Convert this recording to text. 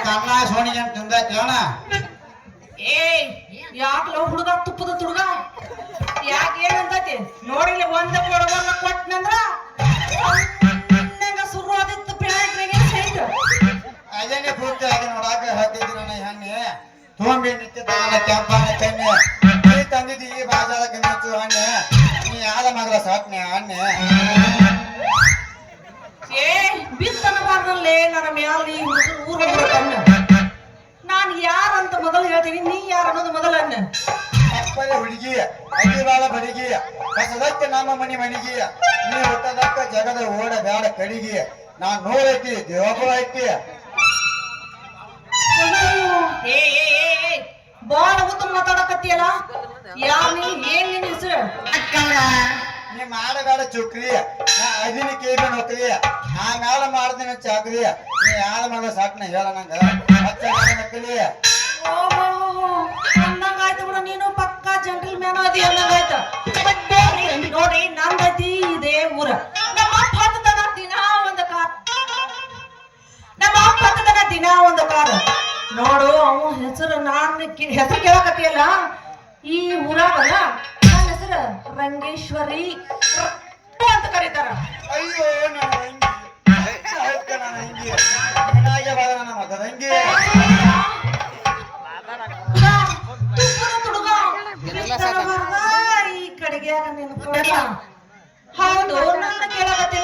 ಕನ್ನ ಸೋಣಿಗೆ ಅಂತ ತಿಂದ ಕೇಳ ಏ ಯಾಕಲ ಹುಡುಗ ತುಪ್ಪದ ತುಡುಗ ಯಾಕೆ ಏನಂತತಿ ನೋಡಿಲ್ಲ ಒಂದ ಕೊಡವನ್ನ ಕೊಟ್ಟನಂದ್ರ ಶುರು ಆದಿತ್ತು ಪ್ಯಾಂಟ್ರಿಗೆ ಸೈಟ್ ಅದೇನೆ ಪೂರ್ತಿ ಆಗಿ ನೋಡಾಕ ಹೇಳ್ತಿದ್ದಿ ನನ್ನ ಹೆಣ್ಣೆ ತೊಂಬಿ ನಿತ್ಯ ತಗೊಂಡ ಕೆಂಪಣ್ಣ ಚೆನ್ನೆ ನೀ ತಂದಿದ್ದಿ ಈ ಬಾಜಾರಕ್ಕೆ ನಿಂತು ಹಣ್ಣೆ ನೀ ಯಾರ ಮಗಳ ಸಾಟ್ನೆ ಹಣ್ಣೆ ಏ ಬಿತ್ತನಬಾರ್ದಲ್ಲೇ ನನ್ನ ಮ್ಯಾಲ ನೀ ಊರ ಕಣ್ಣು ನಾನು ಯಾರಂತ ಮೊದಲು ಹೇಳ್ತೀನಿ ನೀ ಯಾರು ಅನ್ನೋದು ಮೊದಲ ಅನ್ನ ಅಪ್ಪನೇ ಹುಡುಗಿ ಅಡಿವಾಳ ಬಡಿಗಿ ಕಸದಕ್ಕೆ ನಮ್ಮ ಮನಿಗಿ ನೀ ಹುಟ್ಟದಕ್ಕ ಜಗದ ಓಡ ಬ್ಯಾಡ ಕಡಿಗಿ ನಾನ್ ನೋಡೈತಿ ದೇವಪ್ಪ ಐತಿ ಬಾಳ ಉತ್ತಮ ಮಾತಾಡಕತ್ತಿಯಲ್ಲ ಯಾರ ನೀ ಏನ್ ನಿನ್ ಹೆಸರು ನೀ ಮಾಡಬೇಡ ಚುಕ್ರಿ ನಾ ಅದಿನ ಕೇಳಿ ನೋಕ್ರಿ ಆಮ್ಯಾಲ ಮಾಡ್ದಿನ ಚಾಕ್ರಿ ನೀ ಯಾರ ಮಗಳ ಸಾಟ್ನ ಹೇಳ ನಂಗ ನಕ್ಕಲಿ ಅಂದಂಗಾಯ್ತು ಬಿಡ ನೀನು ಪಕ್ಕಾ ಜಂಟಲ್ ಮ್ಯಾನ್ ಅದಿ ಅಂದಂಗಾಯ್ತು ನೋಡಿ ನಂದತಿ ಇದೇ ಊರ ನಮ್ಮ ಅಪ್ಪ ಹತ್ತದನ ದಿನ ಒಂದು ಕಾರ್ ನೋಡು ಅವ ಹೆಸರು ಹೆಸರು ಕೇಳಕತ್ತಿಯಲ್ಲ ಈ ಊರಾಗಲ್ಲ ನನ್ನ ಹೆಸರು ರಂಗೇಶ್ವರಿ ಅಂತ ಕರೀತಾರ ಅಯ್ಯೋ ನನ್ನ ಹಿಂಗಿ ಮನಾಗೆ ಬಾಳ ನನ್ನ ಮಗ ರಂಗಿ ಈ ಕಡೆಗೆ ಹೌದು ನನ್ನ ಕೇಳಕತ್ತಿಲ್ಲ